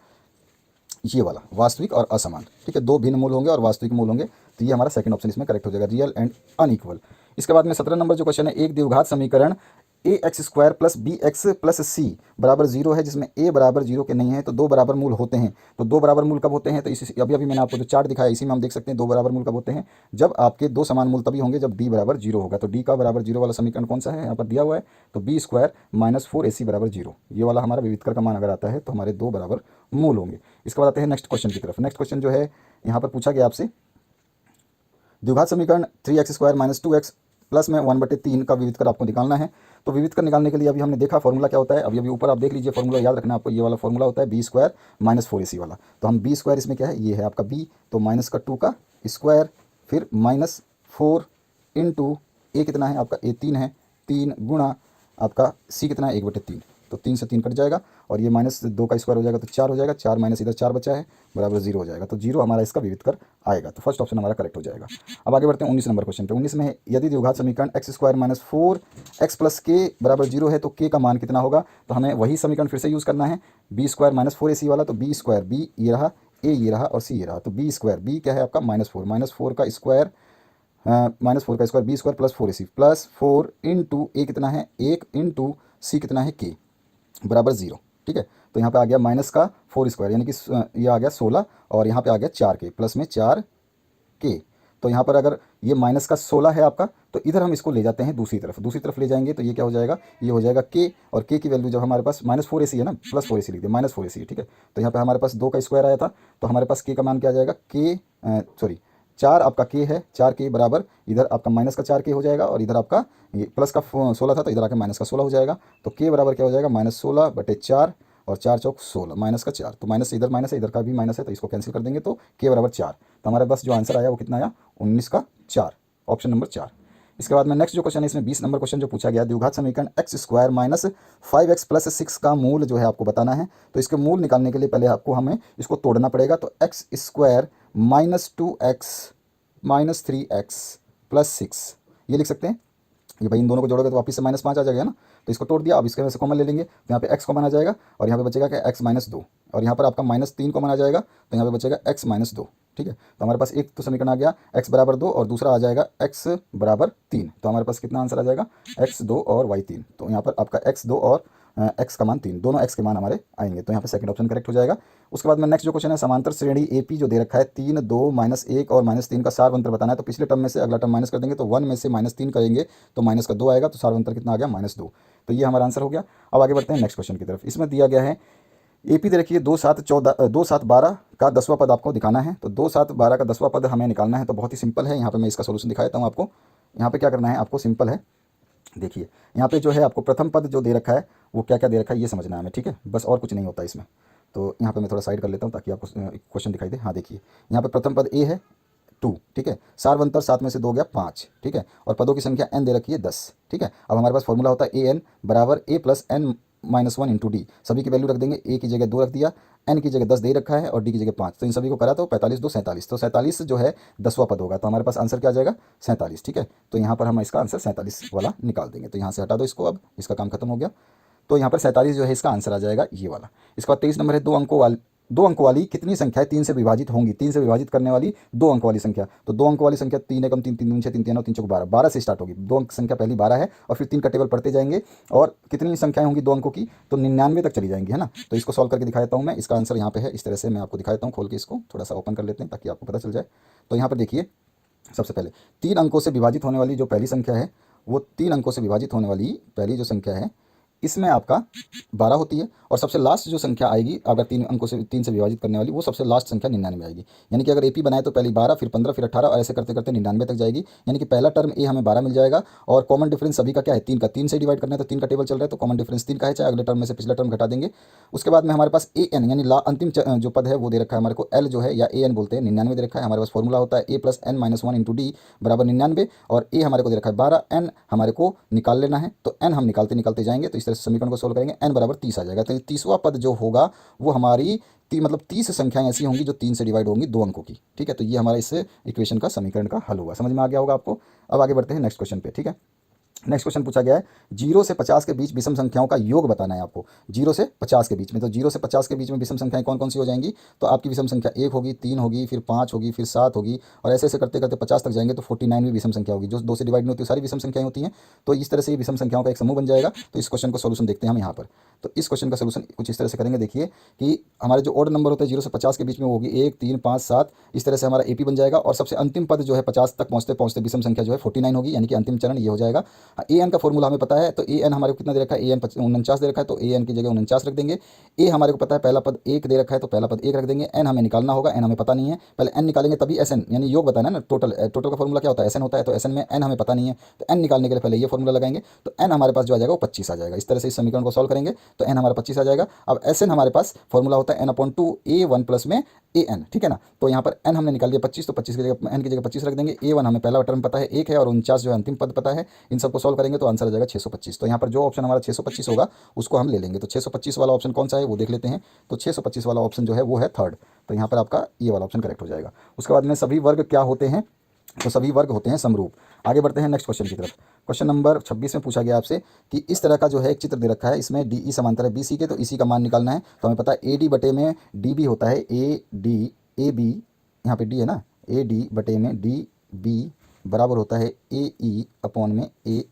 ये वाला वास्तविक और असमान, ठीक है, दो भिन्न मूल होंगे और वास्तविक मूल होंगे, तो ये हमारा सेकंड ऑप्शन इसमें करेक्ट हो जाएगा, रियल एंड अनइक्वल। इसके बाद में 17 नंबर जो क्वेश्चन है, एक द्विघात समीकरण A x square plus B x plus C बराबर जीरो है, जिसमें ए बराबर जीरो के नहीं है तो दो बराबर मूल होते हैं। तो दो बराबर मूल कब होते हैं, तो इसी अभी अभी मैंने आपको जो चार्ट दिखाया इसी में हम देख सकते हैं दो बराबर मूल कब होते हैं, जब आपके दो समान मूल तभी होंगे जब डी बराबर जीरो होगा। तो डी का बराबर जीरो वाला समीकरण कौन सा है, यहाँ पर दिया हुआ है, तो बी स्क्वायर माइनस 4ac बराबर जीरो, ये वाला हमारा विविधकर का मान अगर आता है तो हमारे दो बराबर मूल होंगे। इसके बाद आते हैं नेक्स्ट क्वेश्चन की तरफ। नेक्स्ट क्वेश्चन जो है यहाँ पर पूछा गया आपसे, द्विघात समीकरण 3x square minus 2x plus में 1/3 का विविध कर आपको निकालना है। तो विविध कर निकालने के लिए अभी हमने देखा फॉर्मूला क्या होता है, अभी अभी ऊपर आप देख लीजिए फॉर्मूला याद रखना आपको, ये वाला फॉर्मूला होता है बी स्क्वायर माइनस 4ac वाला। तो हम बी स्क्वायर इसमें क्या है, ये है आपका बी, तो माइनस का 2 का स्क्वायर, फिर माइनस 4 इंटू ए कितना है आपका, ए 3 है, 3 गुणा आपका सी कितना है 1/3, तो 3 से 3 कट जाएगा और ये माइनस 2 का स्क्वायर हो जाएगा तो 4 हो जाएगा, 4 माइनस इधर 4 बचा है बराबर 0 हो जाएगा, तो 0 हमारा इसका विविध कर आएगा। तो फर्स्ट ऑप्शन हमारा करेक्ट हो जाएगा। अब आगे बढ़ते हैं 19 नंबर क्वेश्चन पे। 19 में है, यदि द्विघात समीकरण x square minus 4x plus के बराबर 0 है तो के का मान कितना होगा। तो हमें वही समीकरण फिर से यूज़ करना है, बी स्क्वायर माइनस 4ac वाला, तो बी स्क्वायर बी ये रहा, ए ये रहा और सी ये रहा, तो बी स्क्वायर बी क्या है आपका माइनस 4 का स्क्वायर, माइनस 4 का square B square plus 4ac plus 4 into A कितना है 1 इंटू सी कितना है के बराबर 0, ठीक है। तो यहाँ पे आ गया माइनस का 4 स्क्वायर यानी कि ये आ गया 16 और यहाँ पे आ गया 4 के प्लस में 4 के। तो यहाँ पर अगर ये माइनस का 16 है आपका, तो इधर हम इसको ले जाते हैं दूसरी तरफ ले जाएंगे, तो ये क्या हो जाएगा, ये हो जाएगा के, और के की वैल्यू जब हमारे पास माइनस 4ac है ना, प्लस 4ac लिख दिया, माइनस 4ac, ठीक है। तो यहाँ पे हमारे पास 2 का स्क्वायर आया था, तो हमारे पास के का मान क्या आ जाएगा, के सॉरी 4 आपका के है, 4 के बराबर इधर आपका माइनस का 4 के हो जाएगा और इधर आपका ये प्लस का 16 था तो इधर आके माइनस का 16 हो जाएगा। तो के बराबर क्या हो जाएगा, -16/4 और 4 चौक 16, माइनस का 4, तो माइनस इधर माइनस है इधर का भी माइनस है, तो इसको कैंसिल कर देंगे, तो के बराबर 4। तो हमारे पास जो आंसर आया वो कितना आया, 19 का 4, ऑप्शन नंबर 4। इसके बाद में नेक्स्ट जो क्वेश्चन है, इसमें 20 नंबर क्वेश्चन जो पूछा गया, द्विघात समीकरण x square minus 5x plus 6 का मूल जो है आपको बताना है। तो इसके मूल निकालने के लिए पहले आपको हमें इसको तोड़ना पड़ेगा। तो x square minus 2x minus 3x plus 6 ये लिख सकते हैं। ये भाई इन दोनों को जोड़ोगे तो वापस से -5 आ जाएगा ना, तो इसको तोड़ दिया। अब इसके वजह से कॉमन ले लेंगे, तो यहाँ पे x कॉमन आ जाएगा और यहाँ पे बचेगा क्या x-2, और यहाँ पर आपका -3 कॉमन आ जाएगा तो यहाँ पे बचेगा x-2, ठीक है। तो हमारे पास एक तो समीकरण आ गया x बराबर 2 और दूसरा आ जाएगा x बराबर 3। तो हमारे पास कितना आंसर आ जाएगा, x2 और y3। तो यहाँ पर आपका x2 और x का मान 3, दोनों x के मान हमारे आएंगे, तो यहाँ पे सेकंड ऑप्शन करेक्ट हो जाएगा। उसके बाद में नेक्स्ट जो क्वेश्चन है, समांतर श्रेणी AP जो दे रखा है 3, 2, -1 और -3 का सारवंतर बताना है। तो पिछले टर्म में से अगला टर्म माइनस कर देंगे, तो 1 में से -3 करेंगे तो माइनस का 2 आएगा, तो सारवंतर कितना आ गया, -2। तो ये हमारा आंसर हो गया। अब आगे बढ़ते हैं नेक्स्ट क्वेश्चन की तरफ। इसमें दिया गया है AP देखिए 2, 7, 14 2, 7, 12 का 10वां पद आपको दिखाना है। तो 2, 7, 12 का 10वां पद हमें निकालना है। तो बहुत ही सिंपल है, यहाँ पे मैं इसका सोल्यूशन दिखा देता हूँ आपको। यहाँ पे क्या करना है आपको, सिंपल है, देखिए यहाँ पे जो है आपको प्रथम पद जो दे रखा है वो क्या क्या दे रखा है ये समझना है हमें, ठीक है, बस और कुछ नहीं होता इसमें। तो यहाँ पे मैं थोड़ा साइड कर लेता हूँ ताकि आपको क्वेश्चन दिखाई दे। हाँ देखिए यहाँ पे प्रथम पद ए है 2, ठीक है, सारवंतर 7 में से 2 गया 5, ठीक है, और पदों की संख्या n दे रखी है 10, ठीक है। अब हमारे पास फॉर्मूला होता है an बराबर a plus n minus 1 into D. सभी की वैल्यू रख देंगे, a की जगह 2 रख दिया, n की जगह 10 दे रखा है और d की जगह 5, तो इन सभी को करा तो 45, 2, 47, तो 47 जो है 10वां पद होगा। तो हमारे पास आंसर क्या आ जाएगा, 47, ठीक है। तो यहाँ पर हम इसका आंसर 47 वाला निकाल देंगे। तो यहाँ से हटा दो इसको, अब इसका काम खत्म हो गया। तो यहाँ पर 47 जो है इसका आंसर आ जाएगा ये वाला। इसके बाद 23 नंबर है, 2 अंकों वाली कितनी संख्याएं 3 से विभाजित होंगी। 3 से विभाजित करने वाली 2 अंक वाली संख्या। तो 2 अंक वाली संख्या 3 एकम 3, 3 दूनी 6, 3 3 9, 3 चौक 12, 12 से स्टार्ट होगी। 2 अंक संख्या पहली 12 है और फिर 3 का टेबल पढ़ते जाएंगे और कितनी संख्याएं होंगी 2 अंकों की, तो 99 तक चली जाएंगी, है ना। तो इसको सॉल्व करके दिखा देता हूँ मैं। इसका आंसर यहाँ पे है, इस तरह से मैं आपको दिखा देता हूँ, खोल के इसको थोड़ा सा ओपन कर लेते हैं ताकि आपको पता चल जाए। तो यहाँ पर देखिए सबसे पहले 3 अंकों से विभाजित होने वाली जो पहली संख्या है, वो 3 अंकों से विभाजित होने वाली पहली जो संख्या है इसमें आपका 12 होती है, और सबसे लास्ट जो संख्या आएगी अगर 3 अंकों से 3 से विभाजित करने वाली, वो सबसे लास्ट संख्या 99 आएगी। यानी कि अगर AP बनाए तो पहली 12, फिर 15, फिर 18 और ऐसे करते करते 99 तक जाएगी। यानी कि पहला टर्म A हमें 12 मिल जाएगा और कॉमन डिफरेंस सभी का क्या है, 3 का। 3 से डिवाइड करना है तो 3 का टेबल चल रहा है, तो कॉमन डिफरेंस 3 का है, चाहे अगले टर्म में से पिछला टर्म घटा देंगे। उसके बाद में हमारे पास AN यानी अंतिम जो पद है वो दे रखा है हमारे को, L जो है या AN बोलते हैं, 99 दे रखा है। हमारे पास फॉर्मूला होता है A plus n minus 1 into D बराबर 99, और A हमारे को दे रखा है 12, n हमारे को निकाल लेना है। तो n हम निकालते निकालते जाएंगे, तो इस तरह से समीकरण को सोल्व करेंगे, n बराबर 30 आ जाएगा। तो 30वां पद जो होगा वो हमारी मतलब 30 संख्याएं ऐसी होंगी जो 3 से डिवाइड होंगी 2 अंकों की, ठीक है। तो ये हमारा इस इक्वेशन का समीकरण का हल हुआ, समझ में आ गया होगा आपको। अब आगे बढ़ते हैं नेक्स्ट क्वेश्चन पे, ठीक है। नेक्स्ट क्वेश्चन पूछा गया है 0 से 50 के बीच विषम संख्याओं का योग बताना है आपको। 0 से 50 के बीच में, तो 0 से 50 के बीच में विषम संख्याएं कौन कौन सी हो जाएंगी? तो आपकी विषम संख्या 1 होगी, 3 होगी, फिर 5 होगी, फिर 7 होगी, और ऐसे ऐसे करते करते 50 तक जाएंगे तो 49 भी विषम संख्या होगी। जो 2 से डिवाइड नहीं होती सारी विषम संख्याएं होती हैं। तो इस तरह से ये विषम संख्याओं का एक समूह बन जाएगा। तो इस क्वेश्चन का सोल्यूशन देखते हैं हम यहाँ पर। तो इस क्वेश्चन का सोल्यूशन कुछ इस तरह से करेंगे। देखिए कि हमारे जो ऑड नंबर होते हैं 0 से 50 के बीच में, वो होगी 1, 3, 5, 7। इस तरह से हमारा एपी बन जाएगा, और सबसे अंतिम पद जो है 50 तक पहुँचते पहुँचते विषम संख्या जो है 49 होगी, यानी कि अंतिम चरण ये हो जाएगा। ए एन का फॉर्मूला हमें पता है, तो ए एन हमारे को कितना दे रखा है? ए एन 49 दे रखा है, तो ए एन की जगह 49 रख देंगे। ए हमारे को पता है पहला पद 1 दे रखा है, तो पहला पद 1 रख देंगे। एन हमें निकालना होगा, एन हमें पता नहीं है, पहले एन निकालेंगे तभी एस एन यानी योग बताना है ना। टोटल टोटल का फॉर्मूला क्या होता है? एस एन होता है, तो एस एन में एन हमें पता नहीं है, तो एन निकालने के लिए पहले ये फॉर्मूला लगाएंगे। तो एन हमारे पास जो आ जाएगा वो 25 आ जाएगा। इस तरह से इस समीकरण को सॉल्व करेंगे तो एन हमारा 25 आ जाएगा। अब एस एन हमारे पास फॉर्मूला होता है n/2 a1 प्लस में ए एन, ठीक है ना। तो यहाँ पर एन हमने निकाल दिया 25, तो 25 की जगह एन की जगह 25 रख देंगे। ए1 हमें पहला टर्म पता है 1 है, और 49 जो है अंतिम पद पता है। इन सबको सॉल्व करेंगे तो आंसर आ जाएगा 625। तो यहाँ पर जो ऑप्शन हमारा 625 होगा उसको हम ले लेंगे। तो 625 वाला ऑप्शन कौन सा है वो देख लेते हैं। तो 625 वाला ऑप्शन जो है वो है थर्ड। तो यहाँ पर आपका ये वाला ऑप्शन करेक्ट हो जाएगा। उसके बाद में सभी वर्ग क्या होते हैं? तो सभी वर्ग होते हैं समरूप। आगे बढ़ते हैं नेक्स्ट क्वेश्चन की तरफ। क्वेश्चन नंबर 26 में पूछा गया आपसे कि इस तरह का जो है एक चित्र दे रखा है, इसमें डी ई समांतर है बी सी के, तो इसी का मान निकालना है। तो हमें पता है ए डी बटे में डी बी होता है, ए डी ए बी, यहाँ पे डी है ना, ए डी बटे में डी बी बराबर होता है ए ई अपॉन में ए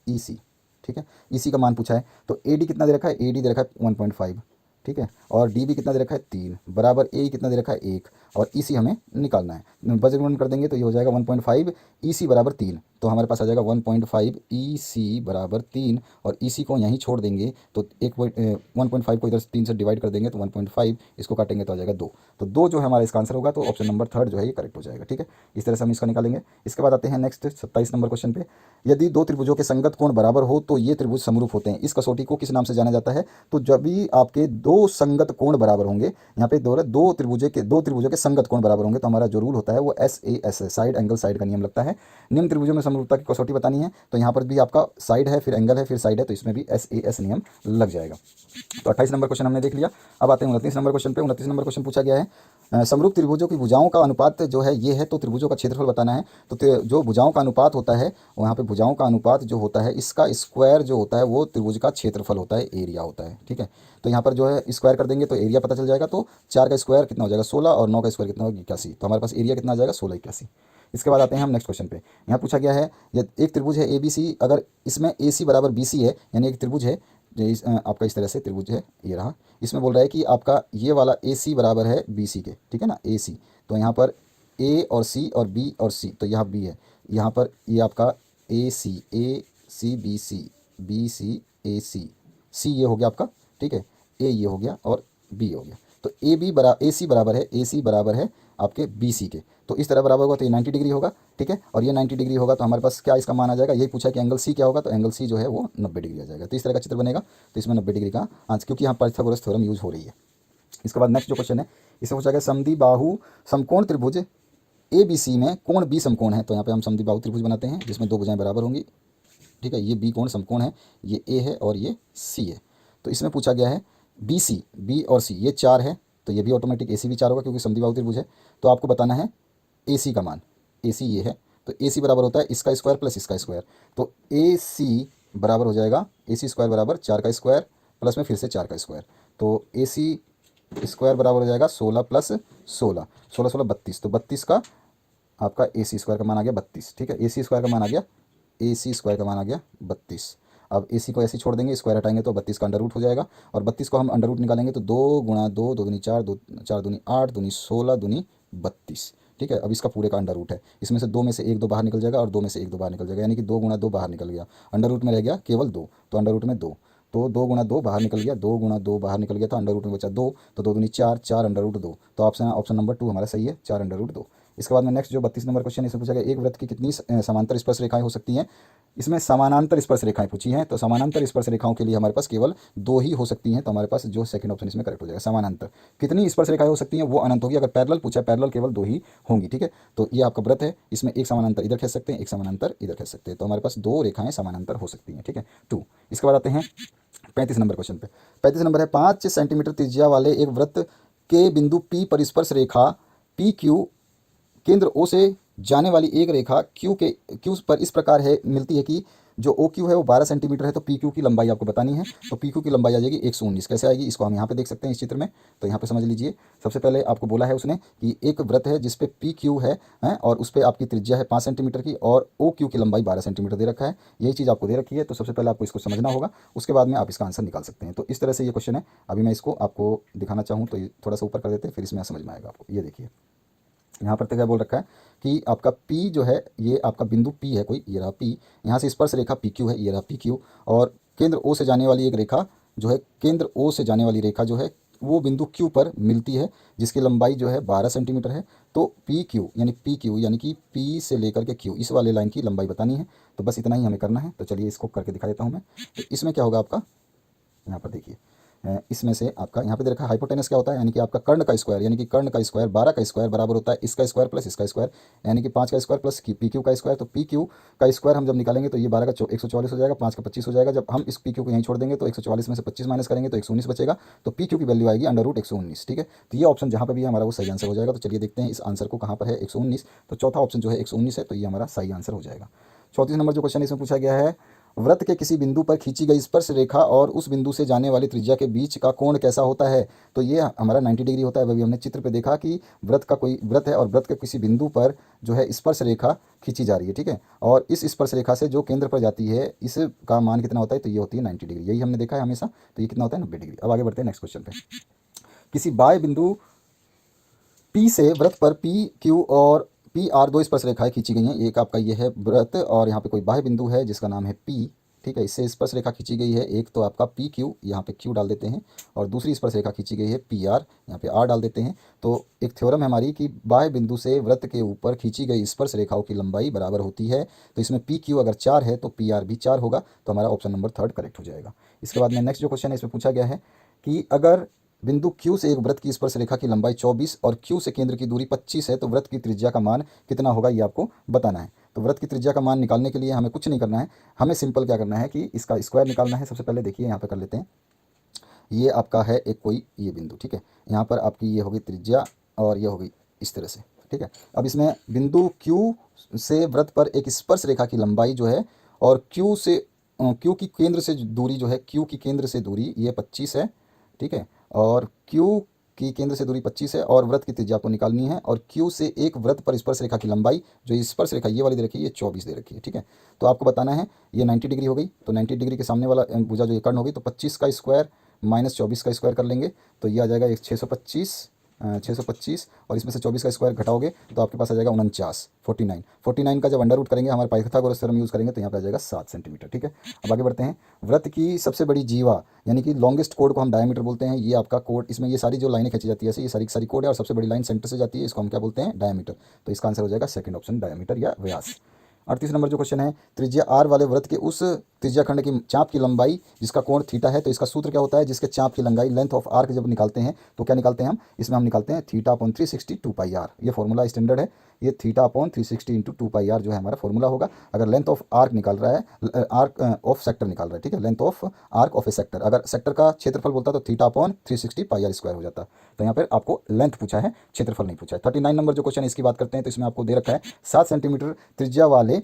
ई सी, ठीक है। इसी का मान पूछा है, तो ए डी कितना दे रखा है? ए डी दे रखा है 1.5, ठीक है, और डी बी कितना दे रखा है 3 बराबर ए कितना दे रखा है 1, और ई सी हमें निकालना है। वज्रगुणन कर देंगे तो ये हो जाएगा 1.5 ई सी बराबर 3, तो हमारे पास आ जाएगा 1.5 ई सी बराबर 3, और ई सी को यहीं छोड़ देंगे तो 1.5 को इधर 3 से डिवाइड कर देंगे तो 1.5, इसको काटेंगे तो आ जाएगा 2। तो 2 जो है हमारा इसका आंसर होगा, तो ऑप्शन नंबर थर्ड जो है ये करेक्ट हो जाएगा, ठीक है। इस तरह से हम इसका निकालेंगे। इसके बाद आते हैं नेक्स्ट 27 नंबर क्वेश्चन पे। यदि दो त्रिभुजों के संगत कोण बराबर हो तो ये त्रिभुज समरूप होते हैं। इस कसौटी को किस नाम से जाना जाता है? तो जब भी आपके दो संगत कोण बराबर होंगे, यहाँ पे दो त्रिभुजों के संगत कोण बराबर होंगे, तो हमारा जो रूल होता है वो SAS है, साइड एंगल साइड का नियम लगता है। निम्न त्रिभुजों में समरूपता की कसौटी बतानी है, तो यहाँ पर भी आपका साइड है, फिर एंगल है, फिर साइड है, तो इसमें भी SAS नियम लग जाएगा। तो 28 नंबर क्वेश्चन हमने देख लिया। अब आते हैं 29 नंबर क्वेश्चन पे। 29 नंबर क्वेश्चन पूछा गया है समरूप त्रिभुजों की भुजाओं का अनुपात जो है ये है, तो त्रिभुजों का क्षेत्रफल बताना है। तो जो भुजाओं का अनुपात होता है, वहाँ पे भुजाओं का अनुपात जो होता है, इसका स्क्वायर जो होता है वो त्रिभुज का क्षेत्रफल होता है, एरिया होता है, ठीक है। तो यहाँ पर जो है स्क्वायर कर देंगे तो एरिया पता चल जाएगा। तो 4 का स्क्वायर कितना हो जाएगा 16, और 9 का स्क्वायर कितना होगा 81। तो हमारे पास एरिया कितना आ जाएगा 16 81। इसके बाद आते हैं हम नेक्स्ट क्वेश्चन पे। यहाँ पूछा गया है एक त्रिभुज है ए बी सी, अगर इसमें ए सी बराबर बी सी है, यानी एक त्रिभुज है आपका इस तरह से त्रिभुज है, ये रहा। इसमें बोल रहा है कि आपका ये वाला ए सी बराबर है बी सी के, ठीक है ना, ए सी। तो यहाँ पर ए और सी और बी और सी, तो यहाँ बी है, यहाँ पर ये आपका ए सी बी सी ए सी ये हो गया आपका, ठीक है, ए ये हो गया और बी हो गया। तो ए सी बराबर है आपके बी सी के। तो इस तरह बराबर होगा तो ये 90 डिग्री होगा, ठीक है, और ये 90 डिग्री होगा, तो हमारे पास क्या इसका मान आ जाएगा? यही पूछा कि एंगल सी क्या होगा, तो एंगल सी जो है वो 90 डिग्री आ जाएगा। तो इस तरह का चित्र बनेगा, तो इसमें 90 डिग्री का आंसर, क्योंकि यहाँ पाइथागोरस थ्योरम यूज हो रही है। इसके बाद नेक्स्ट जो क्वेश्चन है, इसमें पूछा गया समद्विबाहु समकोण त्रिभुज ए बी सी में कोण बी समकोण है। तो यहाँ पे हम समद्विबाहु त्रिभुज बनाते हैं जिसमें दो भुजाएं बराबर होंगी, ठीक है। ये बी कोण समकोण है, ये ए है और ये सी है। तो इसमें पूछा गया है बी सी, बी और सी ये 4 है, तो ये भी ऑटोमेटिक ए सी भी 4 होगा क्योंकि समद्विबाहु त्रिभुज है। तो आपको बताना है ए सी का मान, ए सी ये है, तो ए सी बराबर होता है इसका स्क्वायर प्लस इसका स्क्वायर। तो ए सी बराबर हो जाएगा ए सी स्क्वायर बराबर 4 का स्क्वायर प्लस में फिर से 4 का स्क्वायर। तो ए सी स्क्वायर बराबर हो जाएगा 16 प्लस 16, 16 16 32, तो 32 का आपका ए सी स्क्वायर का मान आ गया 32, ठीक है। ए सी स्क्वायर का मान आ गया, ए सी स्क्वायर का मान आ गया 32। अब ए सी को ऐसे छोड़ देंगे, स्क्वायर हटाएंगे तो 32 का अंडर रूट हो जाएगा, और 32 को हम अंडर रूट निकालेंगे तो 2 गुणा 2, 2 दूनी 4, 2 4 दूनी 8, दूनी 16, दूनी 32, ठीक है। अब इसका पूरे का अंडर रूट है, इसमें से 2 में से 1 2 बाहर निकल जाएगा और 2 में से 1 2 बाहर निकल जाएगा, यानी कि 2 गुणा 2 बाहर निकल गया, अंडर रूट में रह गया केवल 2, तो अंडर रूट में 2, तो 2 गुणा 2 बाहर निकल गया, 2 गुणा 2 बाहर निकल गया, तो अंडर रूट में बचा 2, तो 2 दूनी 4, 4 अंडर रूट 2, तो ऑप्शन नंबर 2 हमारा सही है, 4 अंडर रूट 2। इसके बाद में नेक्स्ट जो 32 नंबर क्वेश्चन इसमें पूछा गया एक वृत्त की कितनी समांतर स्पर्श रेखाएं हो सकती हैं। इसमें समानांतर स्पर्श रेखाएं पूछी हैं, तो समानांतर स्पर्श रेखाओं के लिए हमारे पास केवल 2 ही हो सकती हैं, तो हमारे पास जो सेकंड ऑप्शन इसमें करेक्ट हो जाएगा। समानांतर कितनी स्पर्श रेखाएं हो सकती हैं वो अनंत होगी, अगर पैरेलल पूछा पैरेलल केवल 2 ही होंगी, ठीक है। तो ये आपका वृत्त है, इसमें एक समानांतर इधर खींच सकते हैं, एक समानांतर इधर खींच सकते हैं, तो हमारे पास 2 रेखाएं समानांतर हो सकती हैं, ठीक है 2। इसके बाद आते हैं 35 नंबर क्वेश्चन पे। 35 नंबर है 5 सेंटीमीटर त्रिज्या वाले एक वृत्त के बिंदु P पर स्पर्श रेखा पी क्यू केंद्र O से जाने वाली एक रेखा क्यू पर इस प्रकार है मिलती है कि जो ओ क्यू है वो 12 सेंटीमीटर है, तो पी क्यू की लंबाई आपको बतानी है। तो पी क्यू की लंबाई आ जाएगी 119। कैसे आएगी इसको हम यहाँ पे देख सकते हैं इस चित्र में। तो यहाँ पे समझ लीजिए, सबसे पहले आपको बोला है उसने कि एक वृत्त है जिसपे पी क्यू है, और उस पर आपकी त्रिज्या है 5 सेंटीमीटर की, और ओ क्यू की लंबाई 12 सेंटीमीटर दे रखा है। यही चीज़ आपको दे रखी है, तो सबसे पहले आपको इसको समझना होगा, उसके बाद में आप इसका आंसर निकाल सकते हैं। तो इस तरह से ये क्वेश्चन है। अभी मैं इसको आपको दिखाना चाहूँ तो ये थोड़ा सा ऊपर कर देते हैं, फिर इसमें समझ में आएगा आपको। ये देखिए यहाँ पर तो क्या बोल रखा है कि आपका P जो है, ये आपका बिंदु P है कोई, ये रहा P, यहाँ से स्पर्श रेखा PQ है, ये रहा PQ, और केंद्र O से जाने वाली एक रेखा जो है, केंद्र O से जाने वाली रेखा जो है वो बिंदु Q पर मिलती है, जिसकी लंबाई जो है 12 सेंटीमीटर है। तो PQ यानी कि P से लेकर के Q इस वाले लाइन की लंबाई बतानी है। तो बस इतना ही हमें करना है। तो चलिए इसको करके दिखा देता हूँ मैं। तो इसमें क्या होगा आपका, यहाँ पर देखिए, इसमें से आपका यहाँ पे दे रखा है हाइपोटेनस क्या होता है, यानी कि आपका कर्ण का स्क्वायर, यानी कि कर्ण का स्क्वायर 12 का स्क्वायर बराबर होता है इसका स्क्वायर प्लस इसका स्क्वायर, यानी कि 5 का स्क्वायर प्लस पी क्यू का स्क्वायर। तो पी क्यू का स्क्वायर हम जब निकालेंगे तो ये 12 का 144 हो जाएगा, 5 का 25 हो जाएगा। जब हम इस पी क्यू को यहीं छोड़ देंगे तो 144 में से 25 माइनस करेंगे तो 119 बचेगा। तो पी क्यू की वैल्यू आएगी √119। ठीक है, तो ये ऑप्शन जहाँ पर भी है हमारा वो सही आंसर हो जाएगा। तो चलिए देखते हैं इस आंसर को कहाँ पर है 119। तो चौथा ऑप्शन जो है 119 है, तो ये हमारा सही आंसर हो जाएगा। 34 नंबर जो क्वेश्चन इसमें पूछा गया है, वृत्त के किसी बिंदु पर खींची गई स्पर्श रेखा और उस बिंदु से जाने वाली त्रिज्या के बीच का कोण कैसा होता है। तो ये हमारा 90 डिग्री होता है। अभी हमने चित्र पे देखा कि वृत्त का कोई वृत्त है और वृत्त के किसी बिंदु पर जो है स्पर्श रेखा खींची जा रही है। ठीक है, और इस स्पर्श रेखा से जो केंद्र पर जाती है इसका मान कितना होता है, तो ये होती है 90 डिग्री। यही हमने देखा है हमेशा। तो ये कितना होता है 90 डिग्री। अब आगे बढ़ते हैं नेक्स्ट क्वेश्चन पे। किसी बाह्य बिंदु P से वृत्त पर PQ और PR दो स्पर्श रेखाएं खींची गई हैं। एक आपका ये है वृत्त और यहाँ पे कोई बाह्य बिंदु है जिसका नाम है P। ठीक है, इससे स्पर्श रेखा खींची गई है। एक तो आपका PQ, यहाँ पे Q डाल देते हैं, और दूसरी स्पर्श रेखा खींची गई है PR, यहाँ पे R डाल देते हैं। तो एक थ्योरम है हमारी कि बाह्य बिंदु से वृत्त के ऊपर खींची गई स्पर्श रेखाओं की लंबाई बराबर होती है। तो इसमें PQ अगर 4 है तो PR भी 4 होगा। तो हमारा ऑप्शन नंबर 3 करेक्ट हो जाएगा। इसके बाद में नेक्स्ट जो क्वेश्चन है इसमें पूछा गया है कि अगर बिंदु Q से एक वृत्त की स्पर्श रेखा की लंबाई 24 और Q से केंद्र की दूरी 25 है तो वृत्त की त्रिज्या का मान कितना होगा, ये आपको बताना है। तो वृत्त की त्रिज्या का मान निकालने के लिए हमें कुछ नहीं करना है, हमें सिंपल क्या करना है कि इसका स्क्वायर निकालना है। सबसे पहले देखिए यहाँ पे कर लेते हैं, ये आपका है एक कोई ये बिंदु। ठीक है, यहाँ पर आपकी ये होगी त्रिज्या और ये होगी इस तरह से। ठीक है, अब इसमें बिंदु Q से वृत्त पर एक स्पर्श रेखा की लंबाई जो है, और Q की केंद्र से दूरी जो है, Q की केंद्र से दूरी ये 25 है। ठीक है, और Q की केंद्र से दूरी 25 है और वृत्त की त्रिज्या आपको निकालनी है। और Q से एक वृत्त पर स्पर्श रेखा की लंबाई, जो ये स्पर्श रेखा ये वाली दे रखी है, ये 24 दे रखी है। ठीक है, तो आपको बताना है ये 90 डिग्री हो गई। तो 90 डिग्री के सामने वाला भुजा जो ये कर्ण होगी, तो 25 का स्क्वायर माइनस 24 का स्क्वायर कर लेंगे तो ये आ जाएगा 625 और इसमें से 24 का स्क्वायर घटाओगे तो आपके पास आ जाएगा 49 का जब अंडर रूट करेंगे, हमारे पाइथागोरस थ्योरम यूज़ करेंगे तो यहाँ पे आ जाएगा 7 सेंटीमीटर। ठीक है, अब आगे बढ़ते हैं। वृत्त की सबसे बड़ी जीवा यानी कि लॉन्गेस्ट कोड को हम डायमीटर बोलते हैं। ये आपका कोड, इसमें ये सारी जो लाइनें खींची जाती है, ये सारी सारी कोड है और सबसे बड़ी लाइन सेंटर से जाती है, इसको हम क्या बोलते हैं, डायमीटर। तो इसका आंसर हो जाएगा सेकंड ऑप्शन, डायमीटर या व्यास। 38 नंबर जो क्वेश्चन है, त्रिज्या R वाले वृत्त के उस त्रिज्या खंड की चाप की लंबाई जिसका कोण थीटा है। तो इसका सूत्र क्या होता है, जिसके चाप की लंबाई लेंथ ऑफ आर्क जब निकालते हैं तो क्या निकालते हैं हम, इसमें हम निकालते हैं θ/360 2πr। ये फॉर्मूला स्टैंडर्ड है, ये θ/360 × 2πr जो है हमारा फॉर्मूला होगा। अगर लेंथ ऑफ आर्क निकाल रहा है, आर्क ऑफ सेक्टर निकाल रहा है। ठीक है, length of arc of A sector, अगर सेक्टर का क्षेत्रफल बोलता तो θ/360 πr स्क्वायर हो जाता। तो यहाँ पर आपको लेंथ पूछा है, क्षेत्रफल नहीं पूछा है। 39 नंबर जो क्वेश्चन है इसकी बात करते हैं। तो इसमें आपको दे रखा है 7 सेंटीमीटर त्रिज्या वाले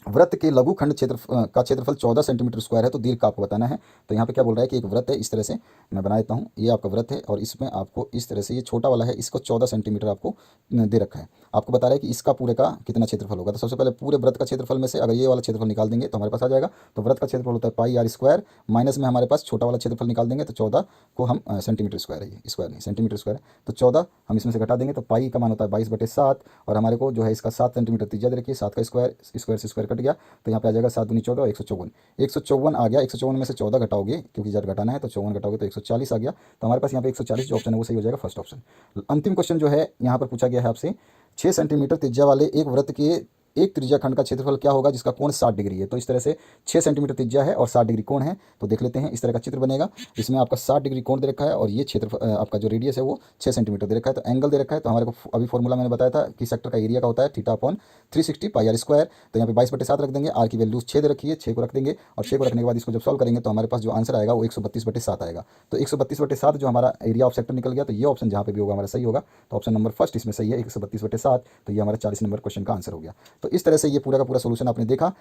वृत्त के लघुखंड का क्षेत्रफल 14 सेंटीमीटर स्क्वायर है। तो दीर्घ का आपको बताना है। तो यहाँ पे क्या बोल रहा है कि एक वृत्त है, इस तरह से मैं बना देता हूँ, ये आपका वृत्त है और इसमें आपको इस तरह से, ये छोटा वाला है, इसको 14 सेंटीमीटर आपको दे रखा है। आपको बता रहा है कि इसका पूरे का कितना क्षेत्रफल होगा। तो सबसे पहले पूरे वृत्त का क्षेत्रफल में से अगर ये वाला क्षेत्रफल निकाल देंगे तो हमारे पास आ जाएगा। तो वृत्त का क्षेत्रफल होता है πr², माइनस में हमारे पास छोटा वाला क्षेत्रफल निकाल देंगे तो 14 को हम सेंटीमीटर स्क्वायर है, ये स्क्वायर नहीं सेंटीमीटर स्क्वायर है, तो 14 हम इसमें से घटा देंगे तो पाई का मान होता है 22/7 और हमारे को जो है इसका 7 सेंटीमीटर त्रिज्या दे रखी है। 7 का स्क्वायर से स्क्वायर कट गया तो यहाँ पे आ जाएगा 7 दूनी 14 और 154 आ गया। 154 में से 14 घटाओगे क्योंकि जब घटाना है तो 54 घटाओगे तो 140 आ गया। तो हमारे पास यहाँ पे 140 जो ऑप्शन है वो सही हो जाएगा, फर्स्ट ऑप्शन। अंतिम क्वेश्चन जो है यहाँ पर पूछा गया है आपसे, 6 सेंटीमीटर त्रिज्या वाले एक वृत्त के एक त्रिज्या खंड का क्षेत्रफल क्या होगा जिसका कोण 60 डिग्री है। तो इस तरह से 6 सेंटीमीटर त्रिज्या है और 60 डिग्री कोण है। तो देख लेते हैं, इस तरह का चित्र बनेगा जिसमें आपका 60 डिग्री कोण दे रखा है और ये क्षेत्र आपका जो रेडियस है वो 6 सेंटीमीटर दे रखा है। तो एंगल दे रखा है। तो हमारे को अभी फॉर्मूला मैंने बताया था कि सेक्टर का एरिया का होता है θ/360 πr²। तो यहाँ पे 22/7 रख देंगे। आर की वैल्यू 6 दे रखी है, 6 को रख देंगे और 6 को रखने के बाद इसको जब सॉल्व करेंगे तो हमारे पास जो आंसर आएगा वो 132/7 आएगा। तो 132/7 जो हमारा एरिया ऑफ सेक्टर निकल गया। तो ये ऑप्शन जहाँ पे भी होगा हमारा सही होगा। तो ऑप्शन नंबर फर्स्ट इसमें सही है, 132/7। तो ये हमारा 40 नंबर क्वेश्चन का आंसर हो गया। तो इस तरह से ये पूरा का पूरा सोल्यूशन आपने देखा।